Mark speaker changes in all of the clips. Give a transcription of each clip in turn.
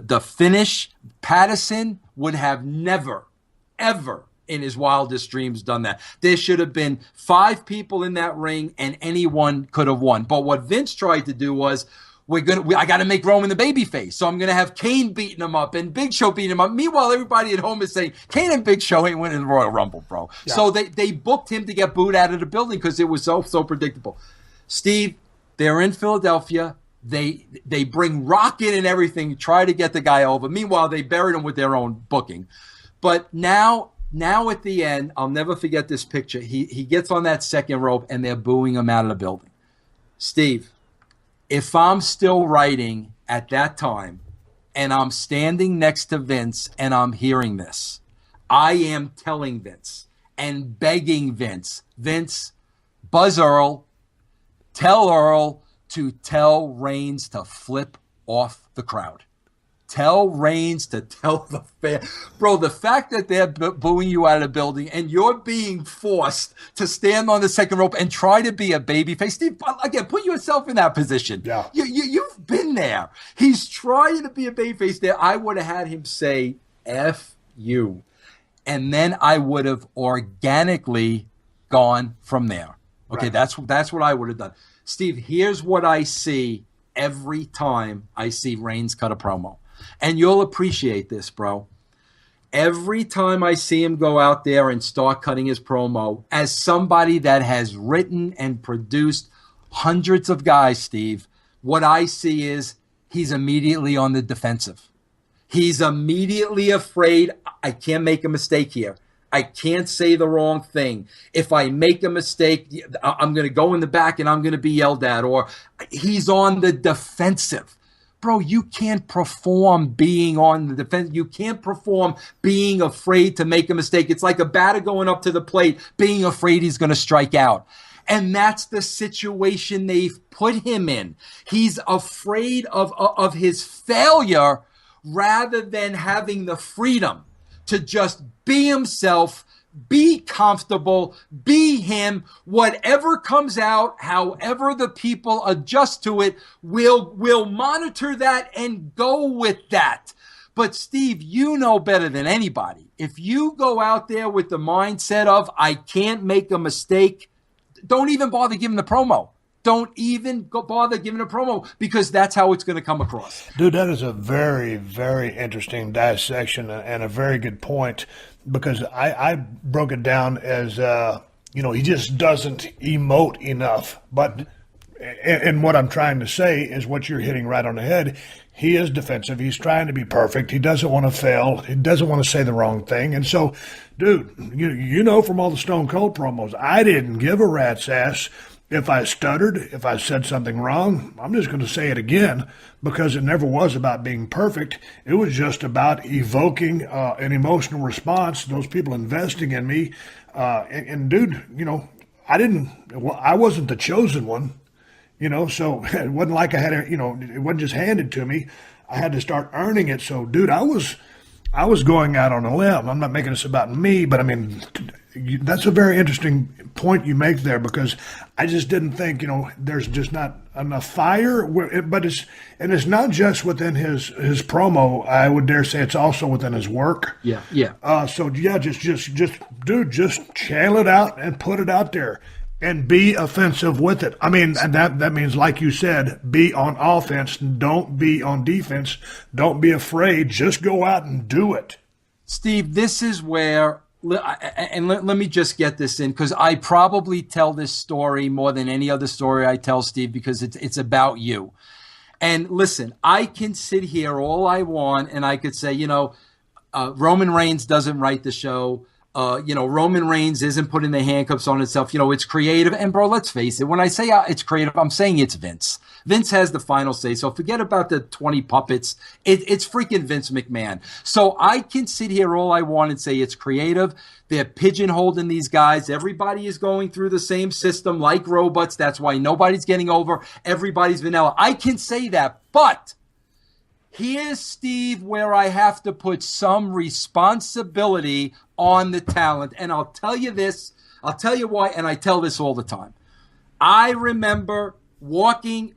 Speaker 1: the finish, Patterson would have never, ever in his wildest dreams done that. There should have been 5 people in that ring and anyone could have won. But what Vince tried to do was, I got to make Roman the babyface. So I'm going to have Kane beating him up and Big Show beating him up. Meanwhile, everybody at home is saying, Kane and Big Show ain't winning the Royal Rumble, bro. Yeah. So they booked him to get booed out of the building because it was so predictable. Steve, they're in Philadelphia. They bring Rock in and everything, try to get the guy over. Meanwhile, they buried him with their own booking. But now at the end, I'll never forget this picture. He gets on that second rope and they're booing him out of the building. Steve, if I'm still writing at that time and I'm standing next to Vince and I'm hearing this, I am telling Vince and begging Vince, buzz Earl, tell Earl to tell Reigns to flip off the crowd. Tell Reigns to tell the fan. Bro, the fact that they're booing you out of the building and you're being forced to stand on the second rope and try to be a babyface. Steve, again, put yourself in that position.
Speaker 2: Yeah.
Speaker 1: You've been there. He's trying to be a babyface there. I would have had him say, F you. And then I would have organically gone from there. Okay, right. That's what I would have done. Steve, here's what I see every time I see Reigns cut a promo. And you'll appreciate this, bro. Every time I see him go out there and start cutting his promo, as somebody that has written and produced hundreds of guys, Steve, what I see is he's immediately on the defensive. He's immediately afraid, I can't make a mistake here. I can't say the wrong thing. If I make a mistake, I'm going to go in the back and I'm going to be yelled at. Or he's on the defensive. Bro, you can't perform being on the defense. You can't perform being afraid to make a mistake. It's like a batter going up to the plate, being afraid he's going to strike out. And that's the situation they've put him in. He's afraid of his failure rather than having the freedom to just be himself, be comfortable, be him. Whatever comes out, however the people adjust to it, we'll monitor that and go with that. But Steve, you know better than anybody. If you go out there with the mindset of, I can't make a mistake, don't even bother giving the promo. Don't even bother giving a promo because that's how it's going to come across.
Speaker 2: Dude, that is a very, very interesting dissection and a very good point because I broke it down as, he just doesn't emote enough. But and what I'm trying to say is what you're hitting right on the head. He is defensive. He's trying to be perfect. He doesn't want to fail. He doesn't want to say the wrong thing. And so, dude, you know from all the Stone Cold promos, I didn't give a rat's ass if I stuttered, if I said something wrong. I'm just going to say it again because it never was about being perfect. It was just about evoking an emotional response, those people investing in me. And dude, I wasn't the chosen one, so it wasn't like I had it wasn't just handed to me. I had to start earning it. So, dude, I was going out on a limb. I'm not making this about me, but I mean, that's a very interesting point you make there because I just didn't think, there's just not enough fire. But it's not just within his promo. I would dare say it's also within his work.
Speaker 1: Yeah.
Speaker 2: Just channel it out and put it out there and be offensive with it. I mean, and that means, like you said, be on offense. Don't be on defense. Don't be afraid. Just go out and do it.
Speaker 1: Steve, this is where, and let me just get this in, because I probably tell this story more than any other story I tell, Steve, because it's about you. And listen, I can sit here all I want, and I could say, Roman Reigns doesn't write the show. Roman Reigns isn't putting the handcuffs on itself. It's creative. And, bro, let's face it. When I say it's creative, I'm saying it's Vince. Vince has the final say. So forget about the 20 puppets. It's freaking Vince McMahon. So I can sit here all I want and say it's creative. They're pigeonholing these guys. Everybody is going through the same system like robots. That's why nobody's getting over. Everybody's vanilla. I can say that. But here's, Steve, where I have to put some responsibility on the talent. And I'll tell you this. I'll tell you why. And I tell this all the time. I remember walking,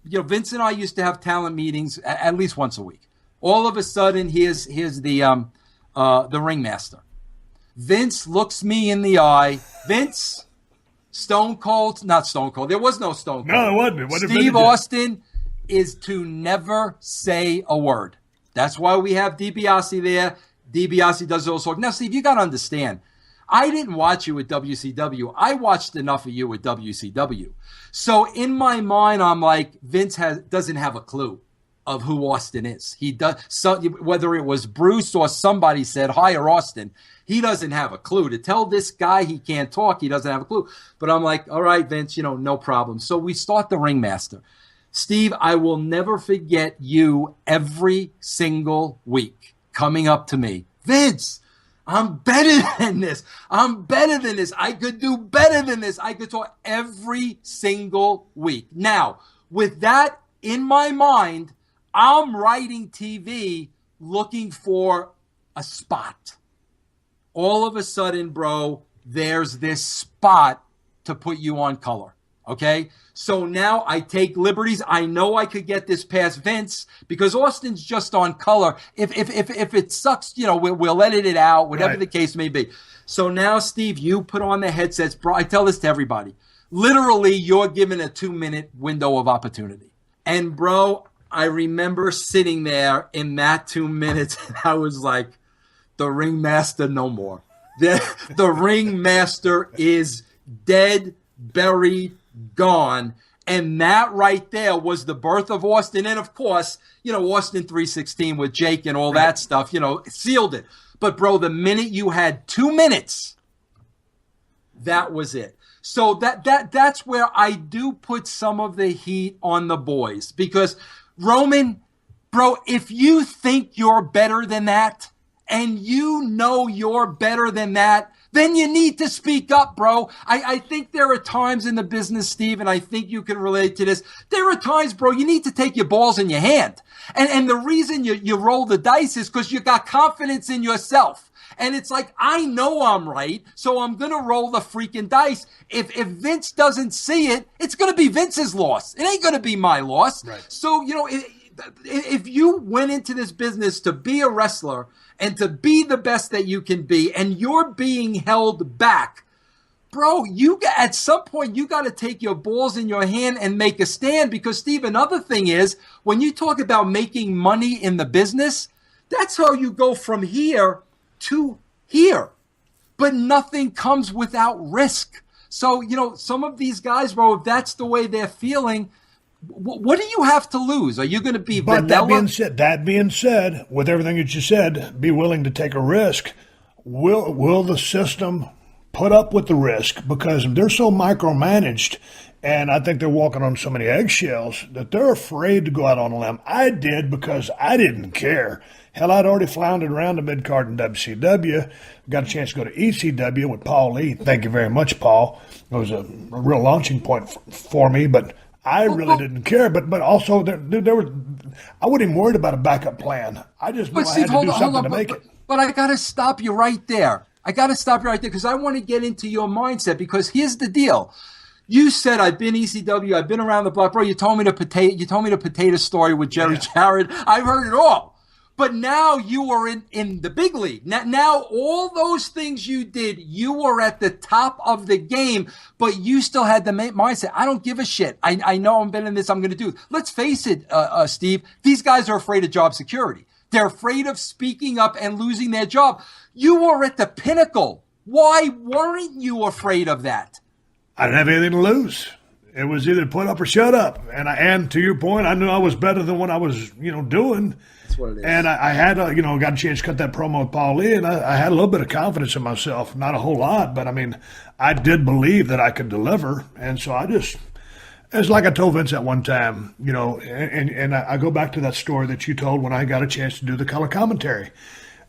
Speaker 1: Vince and I used to have talent meetings at least once a week. All of a sudden, here's the ringmaster. Vince looks me in the eye. Vince, not Stone Cold. There was no Stone Cold.
Speaker 2: No, it wasn't.
Speaker 1: Steve Austin is to never say a word. That's why we have DiBiase there. DiBiase does those talk. Now, Steve, you got to understand. I didn't watch you at WCW. I watched enough of you at WCW. So in my mind, I'm like, Vince doesn't have a clue of who Austin is. He does. So whether it was Bruce or somebody said, hire Austin, he doesn't have a clue. To tell this guy he can't talk, he doesn't have a clue. But I'm like, all right, Vince, no problem. So we start the ringmaster. Steve, I will never forget you every single week coming up to me. Vince, I'm better than this. I'm better than this. I could do better than this. I could talk every single week. Now, with that in my mind, I'm writing TV looking for a spot. All of a sudden, bro, there's this spot to put you on color. Okay? So now I take liberties. I know I could get this past Vince because Austin's just on color. If it sucks, we'll edit it out, whatever the case may be. So now, Steve, you put on the headsets. Bro, I tell this to everybody. Literally, you're given a 2-minute window of opportunity. And, bro, I remember sitting there in that 2 minutes, and I was like, the ringmaster no more. The ringmaster is dead, buried, gone. And that right there was the birth of Austin. And of course, Austin 316 with Jake and all that stuff, sealed it. But bro, the minute you had 2 minutes, that was it. So that's where I do put some of the heat on the boys, because Roman, bro, if you think you're better than that and you're better than that, then you need to speak up, bro. I think there are times in the business, Steve, and I think you can relate to this. There are times, bro, you need to take your balls in your hand. And the reason you roll the dice is because you got confidence in yourself. And it's like, I know I'm right, so I'm going to roll the freaking dice. If Vince doesn't see it, it's going to be Vince's loss. It ain't going to be my loss.
Speaker 2: Right.
Speaker 1: So, if you went into this business to be a wrestler and to be the best that you can be, and you're being held back, bro, at some point, you got to take your balls in your hand and make a stand. Because, Steve, another thing is, when you talk about making money in the business, that's how you go from here to here. But nothing comes without risk. So, some of these guys, bro, if that's the way they're feeling, what do you have to lose? Are you going to be
Speaker 2: But
Speaker 1: vanilla?
Speaker 2: that being said, with everything that you said, be willing to take a risk. Will the system put up with the risk? Because they're so micromanaged, and I think they're walking on so many eggshells that they're afraid to go out on a limb. I did because I didn't care. Hell, I'd already floundered around the mid-card in WCW. Got a chance to go to ECW with Paul Lee. Thank you very much, Paul. It was a real launching point for me, but I really didn't care, but also there were. I wasn't even worried about a backup plan. I just knew I had to do something to make it.
Speaker 1: But I got to stop you right there. Because I want to get into your mindset. Because here's the deal: you said I've been ECW, I've been around the block, bro. You told me the potato story with Jerry Jarrett. I've heard it all. But now you are in the big league. Now all those things you did, you were at the top of the game, but you still had the mindset. I don't give a shit. I know I'm better than this. I'm going to do it. Let's face it, Steve, these guys are afraid of job security. They're afraid of speaking up and losing their job. You were at the pinnacle. Why weren't you afraid of that?
Speaker 2: I didn't have anything to lose. It was either put up or shut up. And to your point, I knew I was better than what I was, doing. That's what it is. And I had, got a chance to cut that promo with Paul Lee, and I had a little bit of confidence in myself. Not a whole lot, but, I did believe that I could deliver. And so it's like I told Vince at one time, and I go back to that story that you told when I got a chance to do the color commentary.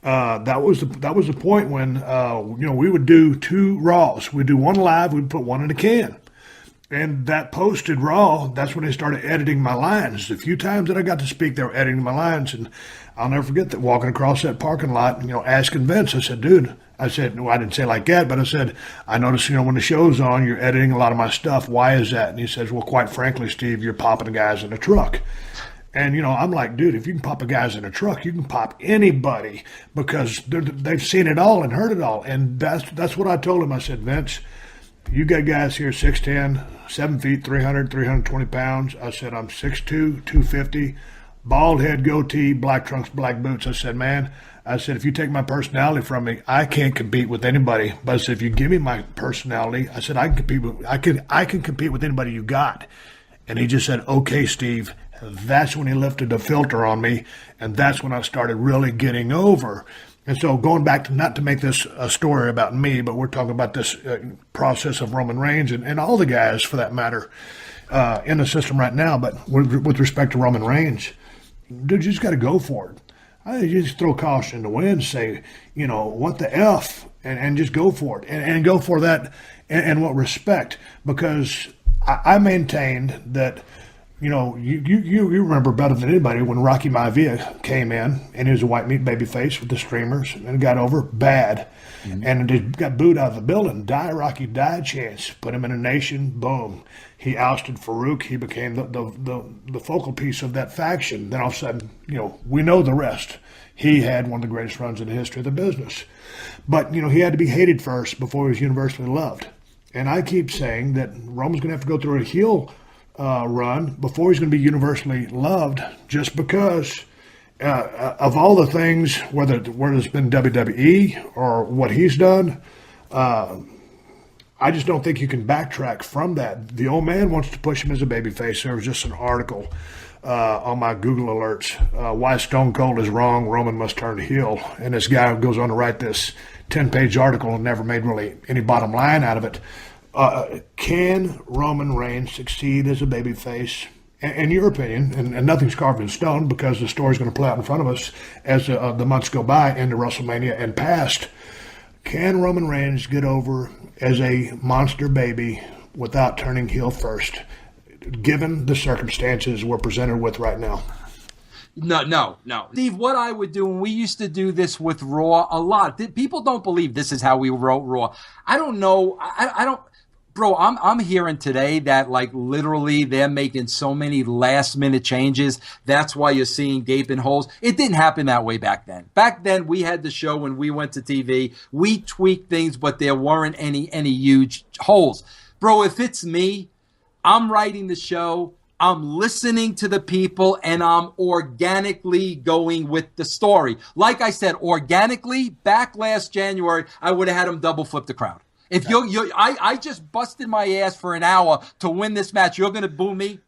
Speaker 2: That was the point when, we would do 2 Raws. We'd do one live, we'd put one in a can. And that posted Raw, that's when they started editing my lines. The few times that I got to speak, they were editing my lines. And I'll never forget that walking across that parking lot, asking Vince, I said, dude, I didn't say it like that, but I said, I noticed, when the show's on, you're editing a lot of my stuff. Why is that? And he says, well, quite frankly, Steve, you're popping guys in the truck. And, I'm like, dude, if you can pop a guy's in a truck, you can pop anybody because they've seen it all and heard it all. And that's what I told him. I said, Vince, you got guys here 6'10", 7 feet, 320 pounds. I said, I'm 6'2", 250, bald head, goatee, black trunks, black boots. I said, man, if you take my personality from me, I can't compete with anybody. But I said, if you give me my personality, I said, I can compete with anybody you got. And he just said, okay, Steve. That's when he lifted the filter on me, and that's when I started really getting over. And so going back to, not to make this a story about me, but we're talking about this process of Roman Reigns and all the guys, for that matter, in the system right now. But with respect to Roman Reigns, dude, you just got to go for it. You just throw caution in the wind, say, what the F, and just go for it. And go for that and what respect. Because I maintained that, you remember better than anybody when Rocky Maivia came in, and he was a white meat baby face with the streamers, and got over bad. Mm-hmm. And it got booed out of the building. Rocky died chance. Put him in a nation, boom. He ousted Farouk. He became the focal piece of that faction. Then all of a sudden, we know the rest. He had one of the greatest runs in the history of the business. But, he had to be hated first before he was universally loved. And I keep saying that Roman's going to have to go through a heel run before he's going to be universally loved, just because of all the things, whether it's been WWE or what he's done, I just don't think you can backtrack from that. The old man wants to push him as a babyface. There was just an article on my Google alerts, why Stone Cold is wrong, Roman must turn heel. And this guy goes on to write this 10-page article and never made really any bottom line out of it. Can Roman Reigns succeed as a babyface? In your opinion, and nothing's carved in stone because the story's going to play out in front of us as the months go by into WrestleMania and past, can Roman Reigns get over as a monster baby without turning heel first, given the circumstances we're presented with right now?
Speaker 1: No. Steve, what I would do, and we used to do this with Raw a lot. People don't believe this is how we wrote Raw. I don't know. I don't. Bro, I'm hearing today that literally they're making so many last minute changes. That's why you're seeing gaping holes. It didn't happen that way back then. Back then we had the show when we went to TV. We tweaked things, but there weren't any huge holes. Bro, if it's me, I'm writing the show. I'm listening to the people, and I'm organically going with the story. Like I said, organically, back last January, I would have had them double flip the crowd. If I just busted my ass for an hour to win this match, you're going to boo me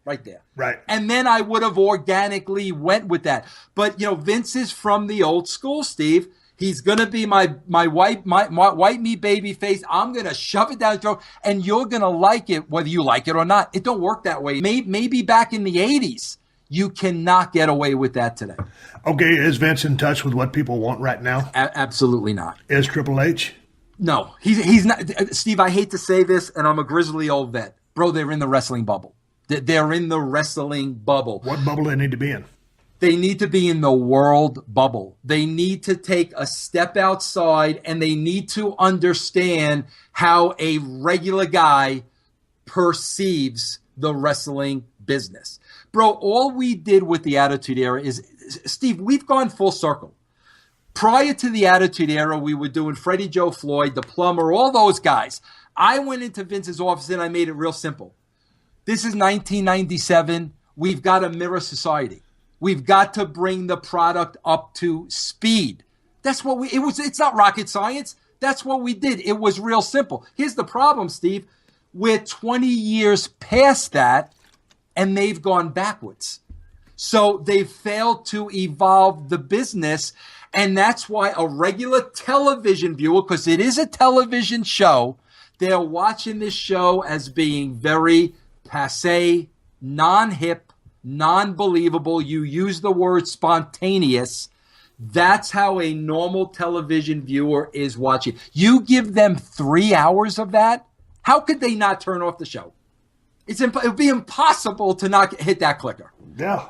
Speaker 1: right there.
Speaker 2: Right.
Speaker 1: And then I would have organically went with that. But, Vince is from the old school, Steve. He's going to be my white meat baby face. I'm going to shove it down your throat, and you're going to like it whether you like it or not. It don't work that way. Maybe back in the 80s. You cannot get away with that today.
Speaker 2: Okay, is Vince in touch with what people want right now?
Speaker 1: Absolutely not.
Speaker 2: Is Triple H?
Speaker 1: No, he's not. Steve, I hate to say this, and I'm a grizzly old vet. Bro, they're in the wrestling bubble. They're in the wrestling bubble.
Speaker 2: What bubble do they need to be in?
Speaker 1: They need to be in the world bubble. They need to take a step outside, and they need to understand how a regular guy perceives the wrestling business. Bro, all we did with the Attitude Era is, Steve, we've gone full circle. Prior to the Attitude Era, we were doing Freddie Joe Floyd, the plumber, all those guys. I went into Vince's office and I made it real simple. This is 1997. We've got to mirror society. We've got to bring the product up to speed. That's what it's not rocket science. That's what we did. It was real simple. Here's the problem, Steve. We're 20 years past that, and they've gone backwards. So they've failed to evolve the business. And that's why a regular television viewer, because it is a television show, they're watching this show as being very passé, non-hip, non-believable. You use the word spontaneous. That's how a normal television viewer is watching. You give them 3 hours of that, how could they not turn off the show? It would be impossible to not hit that clicker.
Speaker 2: Yeah.